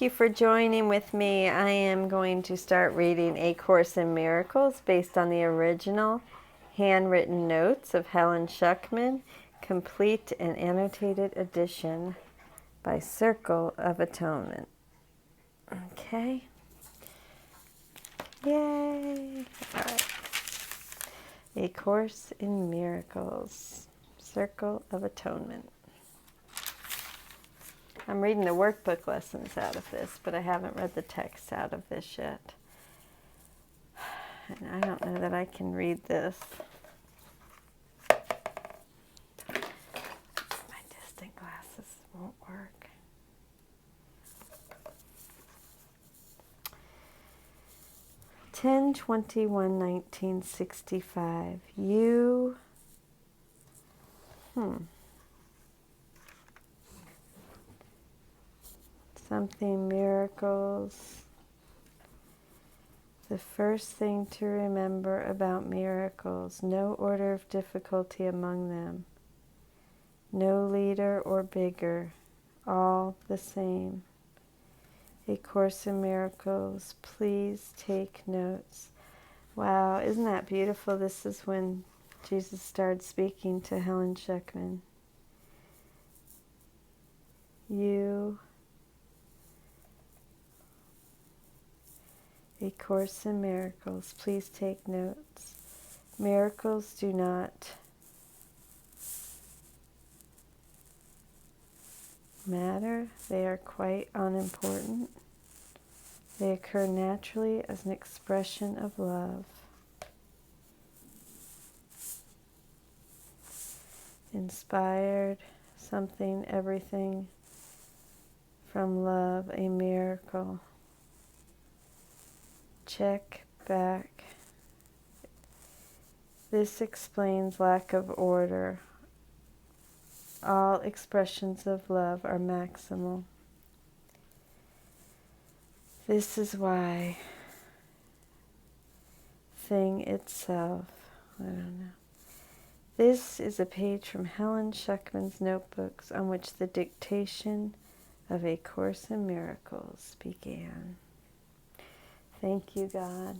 Thank you for joining with me. I am going to start reading A Course in Miracles based on the original handwritten notes of Helen Schuckman, complete and annotated edition by Circle of Atonement. Okay. Yay! All right. A Course in Miracles, Circle of Atonement. I'm reading the workbook lessons out of this, but I haven't read the text out of this yet. And I don't know that I can read this. My distant glasses won't work. Ten 1965. You. Something miracles. The first thing to remember about miracles, no order of difficulty among them, no leader or bigger, all the same. A Course in Miracles, please take notes. Wow, isn't that beautiful? This is when Jesus started speaking to Helen Schuckman. You. A Course in Miracles. Please take notes. Miracles do not matter. They are quite unimportant. They occur naturally as an expression of love. Inspired, something, everything from love, a miracle. Check back. This explains lack of order. All expressions of love are maximal. This is why thing itself, I don't know. This is a page from Helen Schuckman's notebooks on which the dictation of A Course in Miracles began. Thank you, God.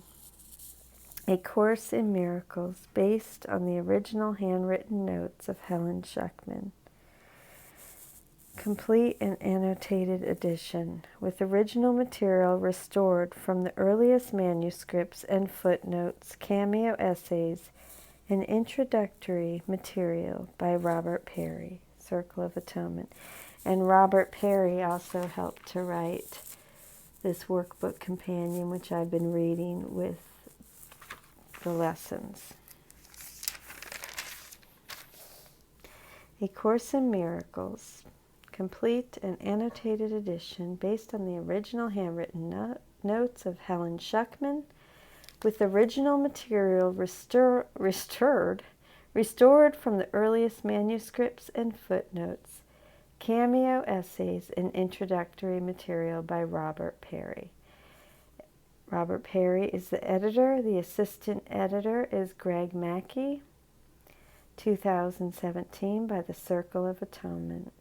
A Course in Miracles, based on the original handwritten notes of Helen Schuckman. Complete and annotated edition, with original material restored from the earliest manuscripts and footnotes, cameo essays, and introductory material by Robert Perry, Circle of Atonement. And Robert Perry also helped to write this workbook companion, which I've been reading with the lessons. A Course in Miracles, complete and annotated edition based on the original handwritten notes of Helen Schuckman, with original material restored from the earliest manuscripts and footnotes, cameo essays, and introductory material by Robert Perry. Robert Perry is the editor. The assistant editor is Greg Mackey. 2017 by the Circle of Atonement.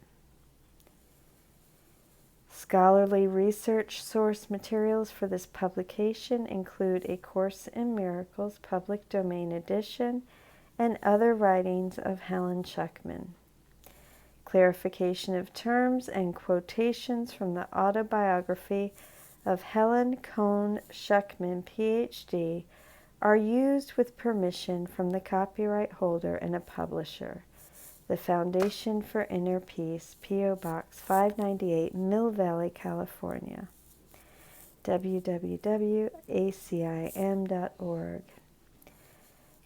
Scholarly research source materials for this publication include A Course in Miracles, Public Domain Edition, and other writings of Helen Schuckman. Clarification of terms and quotations from the autobiography of Helen Cohn Schuckman, Ph.D., are used with permission from the copyright holder and a publisher. The Foundation for Inner Peace, P.O. Box 598, Mill Valley, California. www.acim.org.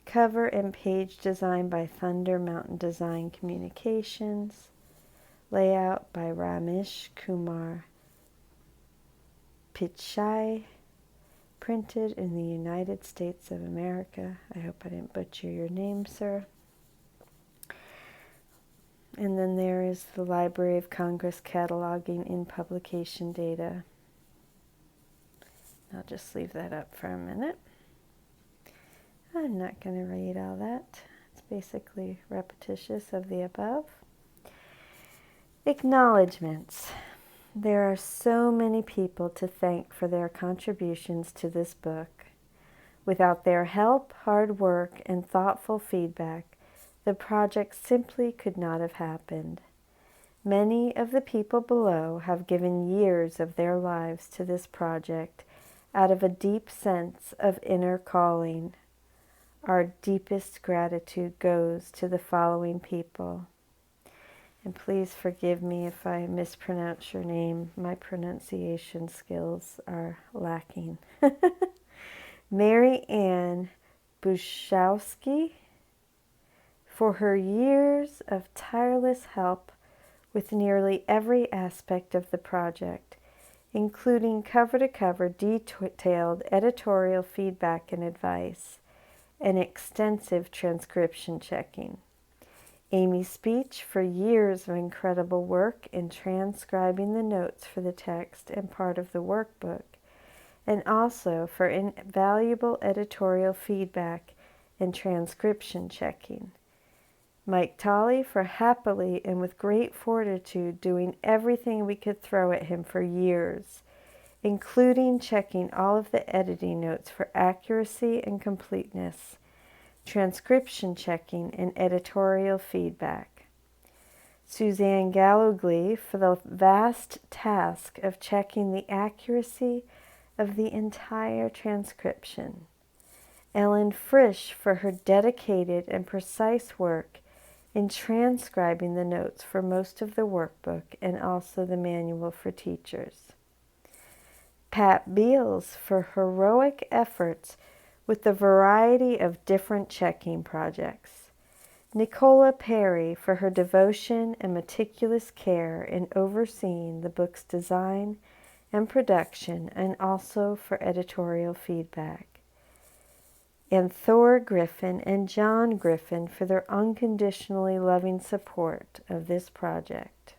Cover and page design by Thunder Mountain Design Communications. Layout by Ramesh Kumar Pichai. Printed in the United States of America. I hope I didn't butcher your name, sir. And then there is the Library of Congress cataloging in publication data. I'll just leave that up for a minute. I'm not going to read all that. It's basically repetitious of the above. Acknowledgements. There are so many people to thank for their contributions to this book. Without their help, hard work, and thoughtful feedback, the project simply could not have happened. Many of the people below have given years of their lives to this project out of a deep sense of inner calling. Our deepest gratitude goes to the following people. And please forgive me if I mispronounce your name. My pronunciation skills are lacking. Mary Ann Bushowski, for her years of tireless help with nearly every aspect of the project, including cover-to-cover detailed editorial feedback and advice, and extensive transcription checking. Amy Speech, for years of incredible work in transcribing the notes for the text and part of the workbook, and also for invaluable editorial feedback and transcription checking. Mike Tolley, for happily and with great fortitude doing everything we could throw at him for years, including checking all of the editing notes for accuracy and completeness, transcription checking, and editorial feedback. Suzanne Gallogly, for the vast task of checking the accuracy of the entire transcription. Ellen Frisch, for her dedicated and precise work in transcribing the notes for most of the workbook and also the manual for teachers. Pat Beals, for heroic efforts with the variety of different checking projects. Nicola Perry, for her devotion and meticulous care in overseeing the book's design and production, and also for editorial feedback. And Thor Griffin and John Griffin for their unconditionally loving support of this project.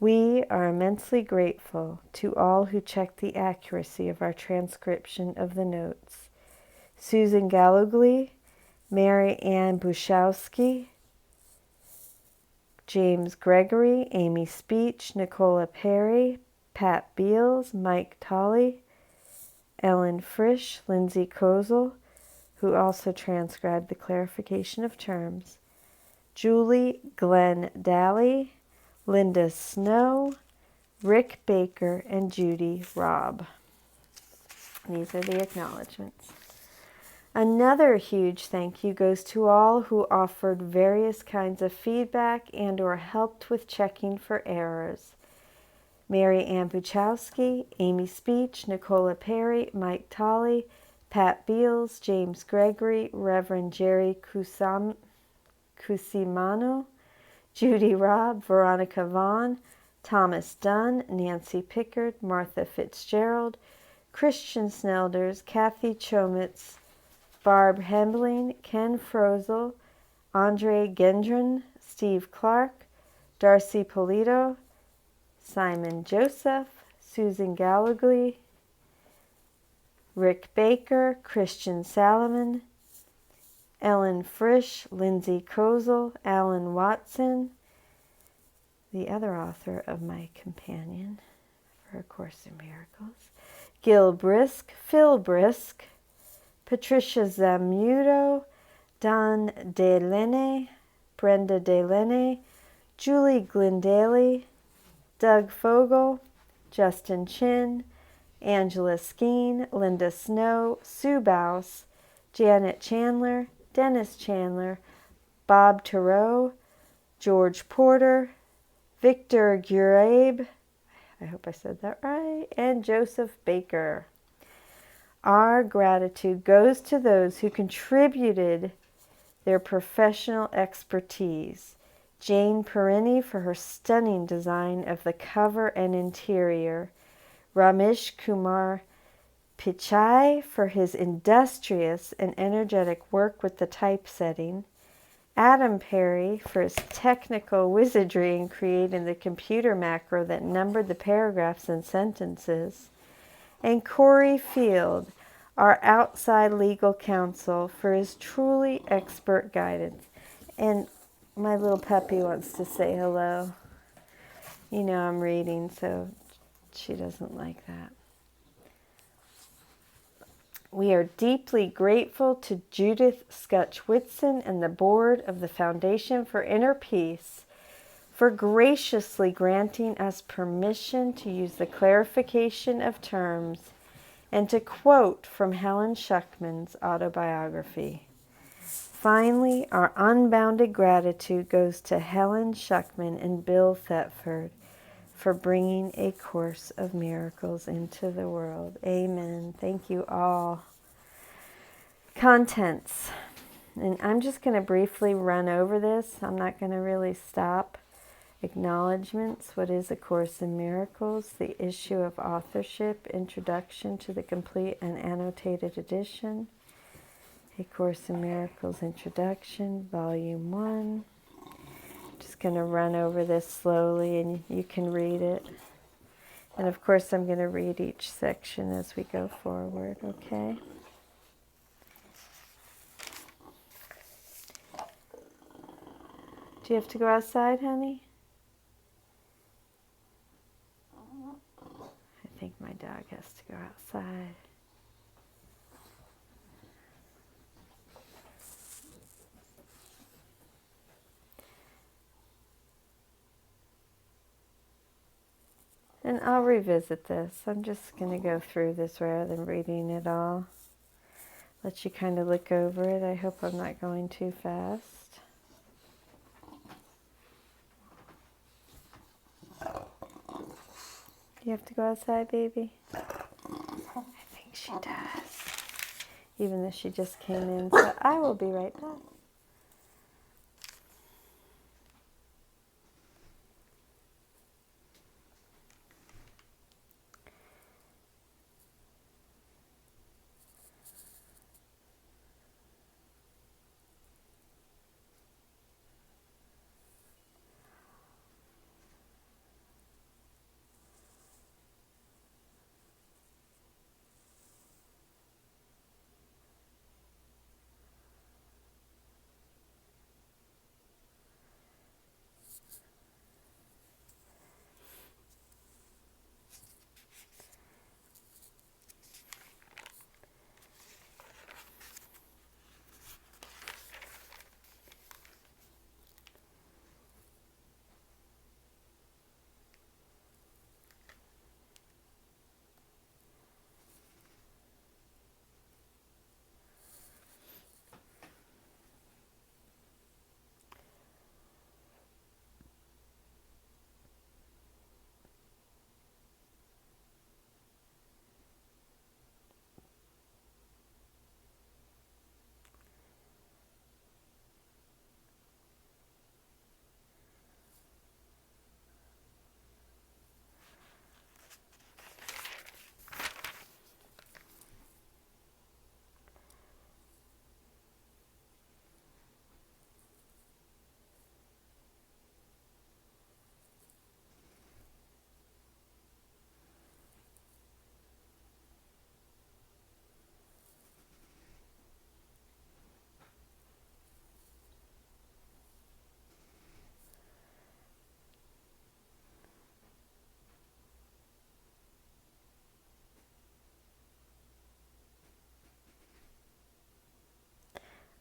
We are immensely grateful to all who checked the accuracy of our transcription of the notes. Susan Gallogly, Mary Ann Bushowski, James Gregory, Amy Speech, Nicola Perry, Pat Beals, Mike Tolley, Ellen Frisch, Lindsay Kozel, who also transcribed the clarification of terms, Julie Glenn Daly, Linda Snow, Rick Baker, and Judy Robb. These are the acknowledgments. Another huge thank you goes to all who offered various kinds of feedback and or helped with checking for errors. Mary Ann Buchowski, Amy Speech, Nicola Perry, Mike Tolley, Pat Beals, James Gregory, Reverend Jerry Cusimano, Judy Robb, Veronica Vaughn, Thomas Dunn, Nancy Pickard, Martha Fitzgerald, Christian Snelders, Kathy Chomitz, Barb Hembling, Ken Frozel, Andre Gendron, Steve Clark, Darcy Polito, Simon Joseph, Susan Gallogly, Rick Baker, Christian Salomon, Ellen Frisch, Lindsay Kozel, Alan Watson, the other author of my companion for A Course in Miracles, Gil Brisk, Phil Brisk, Patricia Zamuto, Don DeLene, Brenda DeLene, Julie Glendale, Doug Fogel, Justin Chin, Angela Skeen, Linda Snow, Sue Bouse, Janet Chandler, Dennis Chandler, Bob Thoreau, George Porter, Victor Gurabe, I hope I said that right, and Joseph Baker. Our gratitude goes to those who contributed their professional expertise. Jane Perini for her stunning design of the cover and interior. Ramesh Kumar Pichai for his industrious and energetic work with the typesetting. Adam Perry for his technical wizardry in creating the computer macro that numbered the paragraphs and sentences. And Corey Field, our outside legal counsel, for his truly expert guidance. And my little puppy wants to say hello. You know I'm reading, so she doesn't like that. We are deeply grateful to Judith Scutch-Whitson and the board of the Foundation for Inner Peace for graciously granting us permission to use the clarification of terms and to quote from Helen Schuckman's autobiography. Finally, our unbounded gratitude goes to Helen Schuckman and Bill Thetford for bringing A Course of Miracles into the world. Amen. Thank you all. Contents. And I'm just going to briefly run over this. I'm not going to really stop. Acknowledgements. What is A Course in Miracles? The issue of authorship. Introduction to the complete and annotated edition. A Course in Miracles Introduction, Volume 1. Just going to run over this slowly and you can read it. And of course I'm going to read each section as we go forward, okay? Do you have to go outside, honey? I think my dog has to go outside. And I'll revisit this. I'm just going to go through this rather than reading it all. Let you kind of look over it. I hope I'm not going too fast. You have to go outside, baby? I think she does. Even though she just came in. So I will be right back.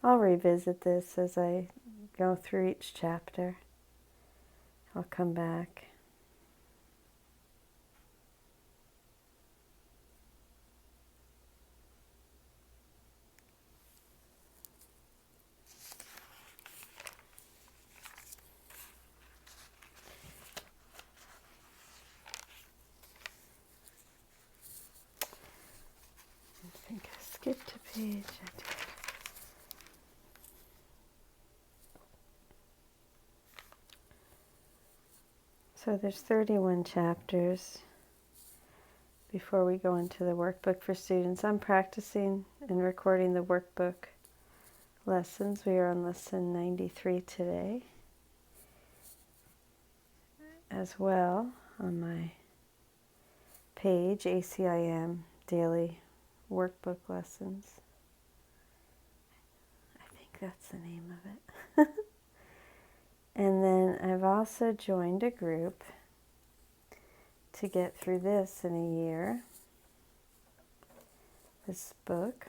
I'll revisit this as I go through each chapter. I'll come back. I think I skipped a page. So there's 31 chapters before we go into the workbook for students. I'm practicing and recording the workbook lessons. We are on lesson 93 today. As well on my page, ACIM Daily Workbook Lessons. I think that's the name of it. And then I've also joined a group to get through this in a year, this book.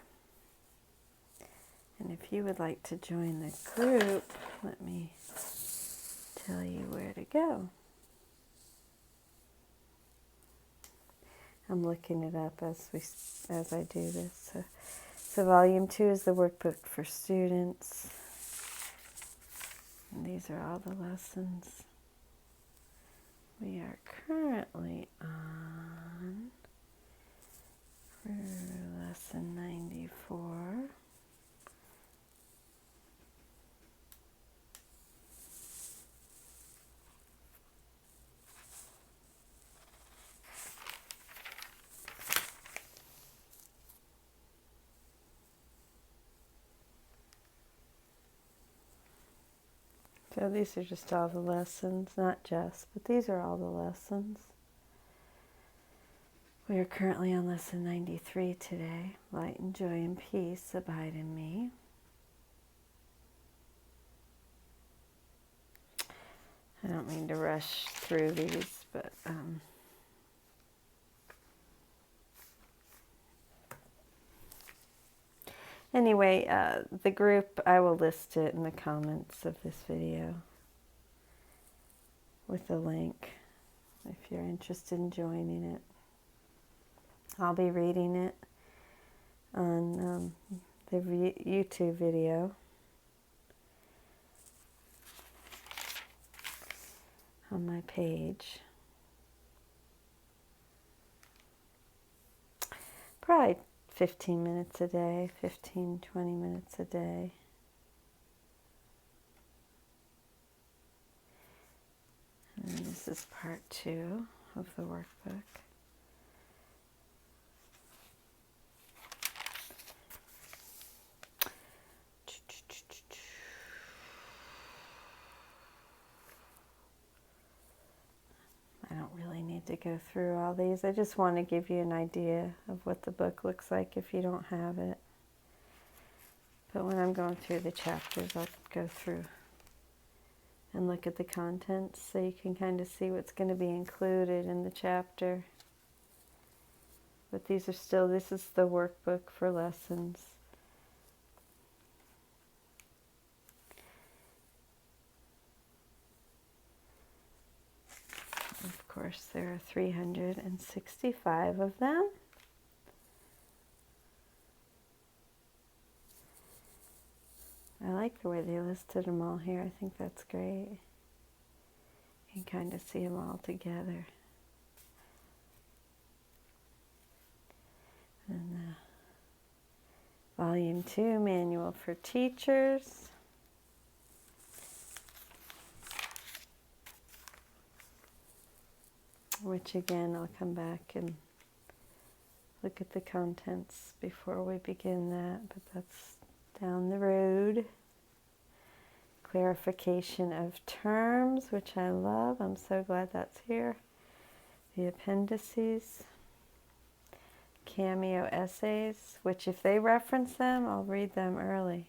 And if you would like to join the group, let me tell you where to go. I'm looking it up as I do this. So volume 2 is the workbook for students. And these are all the lessons. We are currently on lesson 94. So these are just all the lessons, not just, but these are all the lessons. We are currently on lesson 93 today. Light and joy and peace abide in me. I don't mean to rush through these, but anyway, the group, I will list it in the comments of this video with the link if you're interested in joining it. I'll be reading it on the YouTube video on my page. Probably 15 minutes a day, 15, 20 minutes a day. And this is part 2 of the workbook. I don't really need to go through all these. I just want to give you an idea of what the book looks like if you don't have it. But when I'm going through the chapters, I'll go through and look at the contents so you can kind of see what's going to be included in the chapter. But these are still, this is the workbook for lessons. Of course, there are 365 of them. I like the way they listed them all here. I think that's great. You can kind of see them all together. And Volume 2, Manual for Teachers. Which again, I'll come back and look at the contents before we begin that, but that's down the road. Clarification of terms, which I love. I'm so glad that's here. The appendices. Cameo essays, which if they reference them, I'll read them early.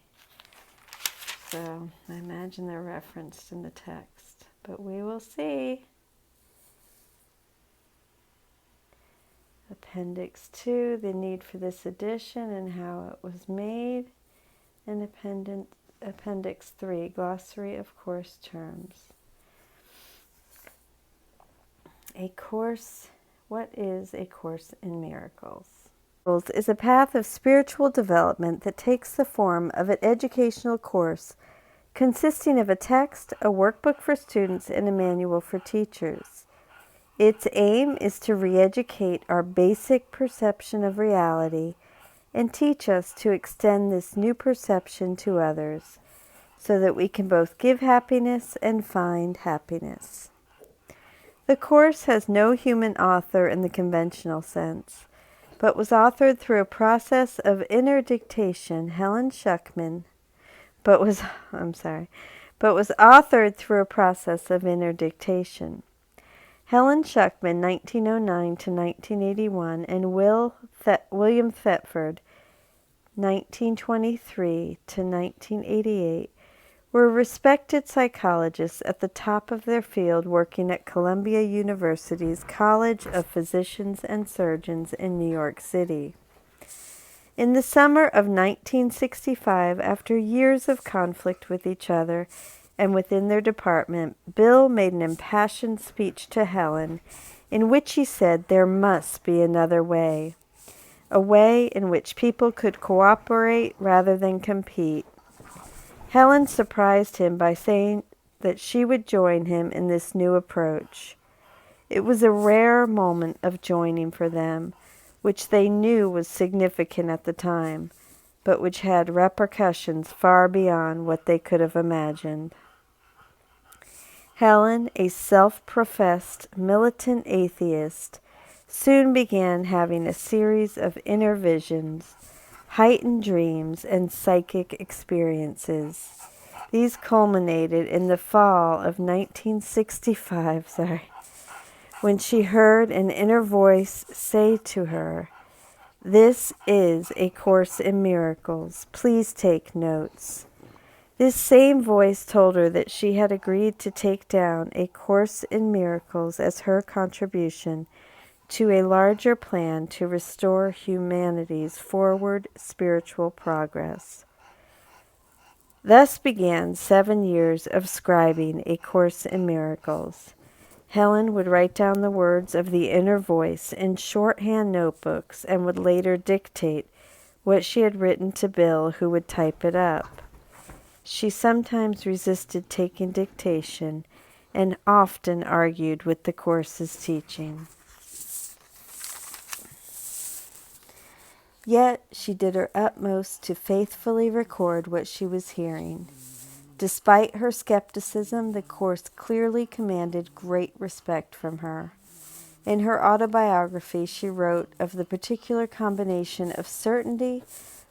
So I imagine they're referenced in the text, but we will see. Appendix 2, the need for this edition and how it was made. And Appendix 3, glossary of course terms. A course, what is A Course in Miracles? Is a path of spiritual development that takes the form of an educational course consisting of a text, a workbook for students, and a manual for teachers. Its aim is to re-educate our basic perception of reality and teach us to extend this new perception to others so that we can both give happiness and find happiness. The course has no human author in the conventional sense, but was authored through a process of inner dictation. Helen Schucman, was authored through a process of inner dictation. Helen Schucman, 1909 to 1981, and William Thetford, 1923 to 1988, were respected psychologists at the top of their field working at Columbia University's College of Physicians and Surgeons in New York City. In the summer of 1965, after years of conflict with each other and within their department, Bill made an impassioned speech to Helen in which he said there must be another way, a way in which people could cooperate rather than compete. Helen surprised him by saying that she would join him in this new approach. It was a rare moment of joining for them, which they knew was significant at the time, but which had repercussions far beyond what they could have imagined. Helen, a self-professed militant atheist, soon began having a series of inner visions, heightened dreams, and psychic experiences. These culminated in the fall of 1965, when she heard an inner voice say to her, "This is A Course in Miracles. Please take notes." This same voice told her that she had agreed to take down A Course in Miracles as her contribution to a larger plan to restore humanity's forward spiritual progress. Thus began 7 years of scribing A Course in Miracles. Helen would write down the words of the inner voice in shorthand notebooks and would later dictate what she had written to Bill, who would type it up. She sometimes resisted taking dictation and often argued with the Course's teaching. Yet she did her utmost to faithfully record what she was hearing. Despite her skepticism, the Course clearly commanded great respect from her. In her autobiography, she wrote of the particular combination of certainty,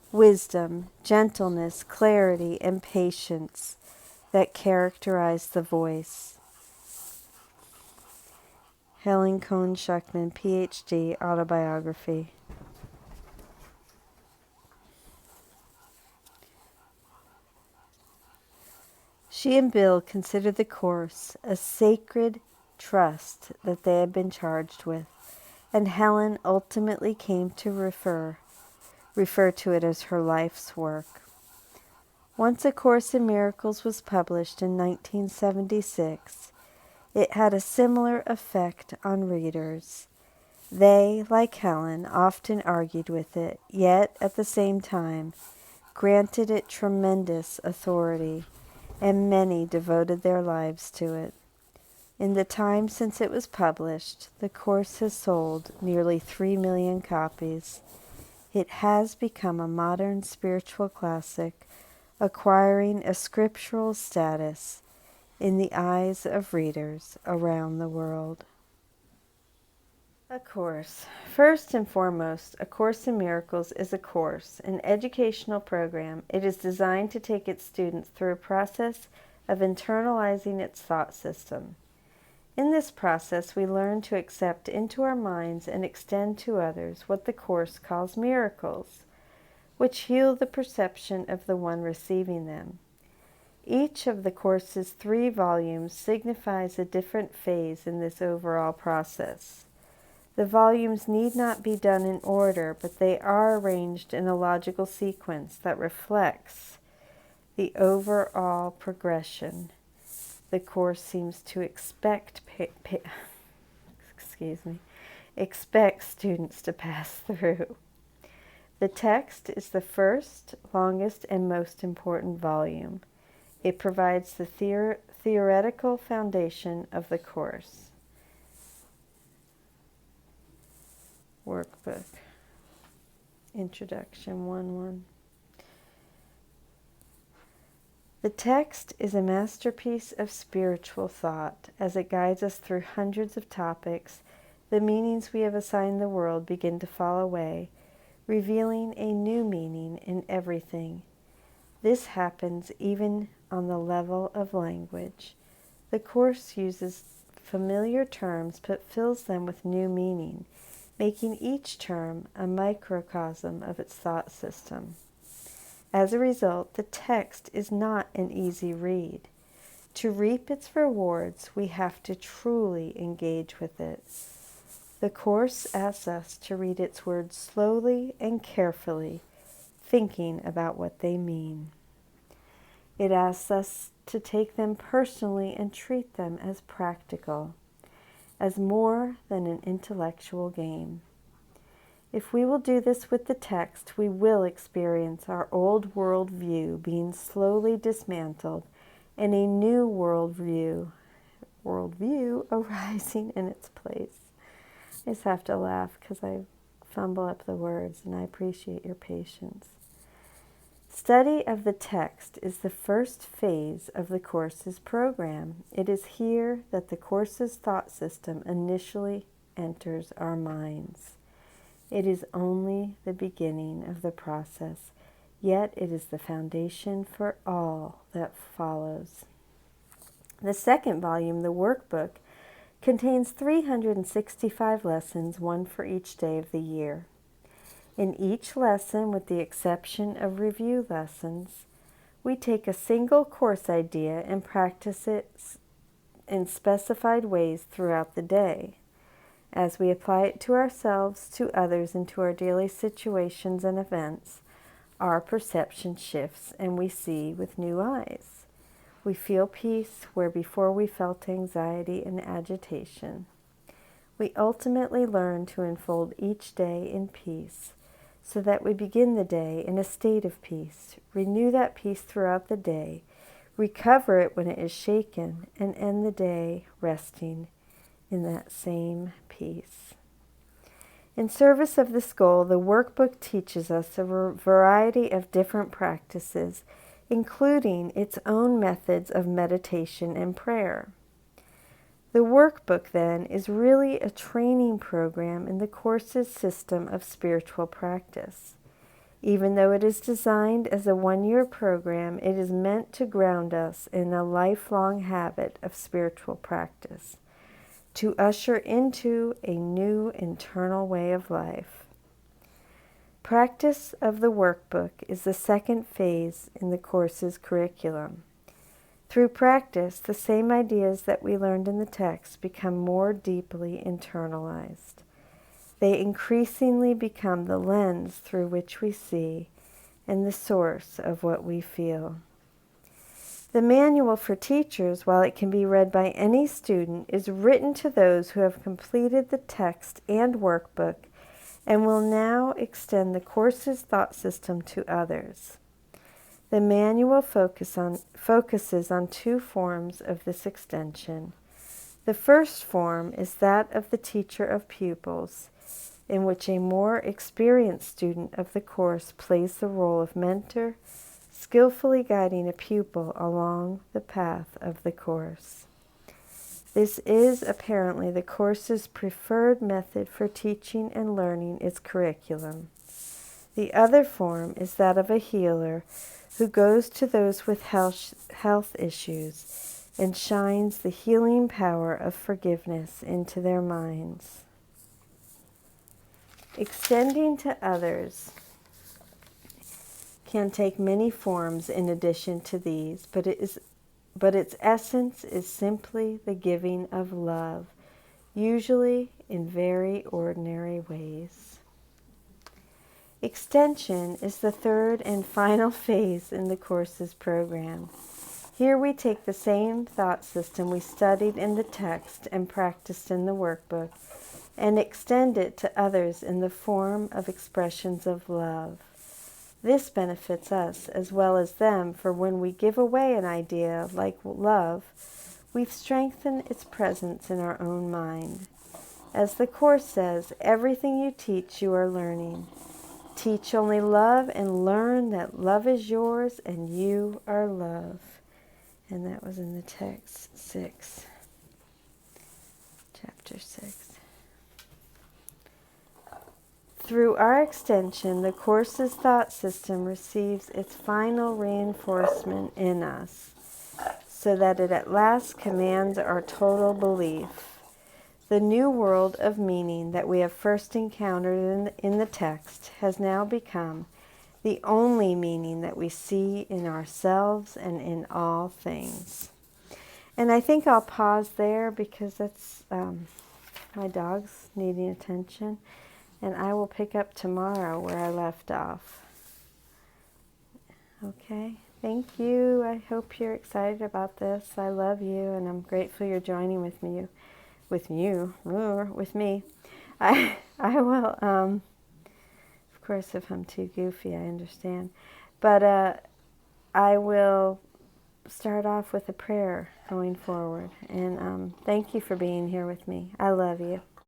wisdom, gentleness, clarity, and patience that characterized the voice. Helen Cohn Schuckman, Ph.D., autobiography. She and Bill considered the Course a sacred trust that they had been charged with, and Helen ultimately came to refer to it as her life's work. Once A Course in Miracles was published in 1976, it had a similar effect on readers. They, like Helen, often argued with it, yet at the same time granted it tremendous authority, and many devoted their lives to it. In the time since it was published, the Course has sold nearly 3 million copies. It has become a modern spiritual classic, acquiring a scriptural status in the eyes of readers around the world. A course. First and foremost, A Course in Miracles is a course, an educational program. It is designed to take its students through a process of internalizing its thought system. In this process, we learn to accept into our minds and extend to others what the Course calls miracles, which heal the perception of the one receiving them. Each of the Course's 3 volumes signifies a different phase in this overall process. The volumes need not be done in order, but they are arranged in a logical sequence that reflects the overall progression the Course seems to expect students to pass through. The text is the first, longest, and most important volume. It provides the theoretical foundation of the Course. Workbook. Introduction 1.1. The text is a masterpiece of spiritual thought. As it guides us through hundreds of topics, the meanings we have assigned the world begin to fall away, revealing a new meaning in everything. This happens even on the level of language. The Course uses familiar terms but fills them with new meaning, making each term a microcosm of its thought system. As a result, the text is not an easy read. To reap its rewards, we have to truly engage with it. The Course asks us to read its words slowly and carefully, thinking about what they mean. It asks us to take them personally and treat them as practical, as more than an intellectual game. If we will do this with the text, we will experience our old world view being slowly dismantled and a new worldview arising in its place. I just have to laugh because I fumble up the words, and I appreciate your patience. Study of the text is the first phase of the Course's program. It is here that the Course's thought system initially enters our minds. It is only the beginning of the process, yet it is the foundation for all that follows. The second volume, the workbook, contains 365 lessons, one for each day of the year. In each lesson, with the exception of review lessons, we take a single course idea and practice it in specified ways throughout the day. As we apply it to ourselves, to others, and to our daily situations and events, our perception shifts and we see with new eyes. We feel peace where before we felt anxiety and agitation. We ultimately learn to unfold each day in peace, so that we begin the day in a state of peace, renew that peace throughout the day, recover it when it is shaken, and end the day resting in that same peace. In service of this goal, the workbook teaches us a variety of different practices, including its own methods of meditation and prayer. The workbook, then, is really a training program in the Course's system of spiritual practice. Even though it is designed as a one-year program, it is meant to ground us in a lifelong habit of spiritual practice, to usher into a new internal way of life. Practice of the workbook is the second phase in the Course's curriculum. Through practice, the same ideas that we learned in the text become more deeply internalized. They increasingly become the lens through which we see and the source of what we feel. The manual for teachers, while it can be read by any student, is written to those who have completed the text and workbook and will now extend the Course's thought system to others. The manual focuses on two forms of this extension. The first form is that of the teacher of pupils, in which a more experienced student of the Course plays the role of mentor, skillfully guiding a pupil along the path of the Course. This is apparently the Course's preferred method for teaching and learning its curriculum. The other form is that of a healer who goes to those with health issues and shines the healing power of forgiveness into their minds. Extending to others can take many forms in addition to these, but its essence is simply the giving of love, usually in very ordinary ways. Extension is the third and final phase in the Course's program. Here we take the same thought system we studied in the text and practiced in the workbook and extend it to others in the form of expressions of love. This benefits us as well as them, for when we give away an idea like love, we've strengthened its presence in our own mind. As the Course says, everything you teach, you are learning. Teach only love and learn that love is yours and you are love. And that was in the text 6, chapter 6. Through our extension, the Course's thought system receives its final reinforcement in us, so that it at last commands our total belief. The new world of meaning that we have first encountered in the text has now become the only meaning that we see in ourselves and in all things. And I think I'll pause there because that's my dog's needing attention. And I will pick up tomorrow where I left off. Okay, thank you. I hope you're excited about this. I love you, and I'm grateful you're joining with me. With me. I will, of course, if I'm too goofy, I understand. But I will start off with a prayer going forward. And thank you for being here with me. I love you.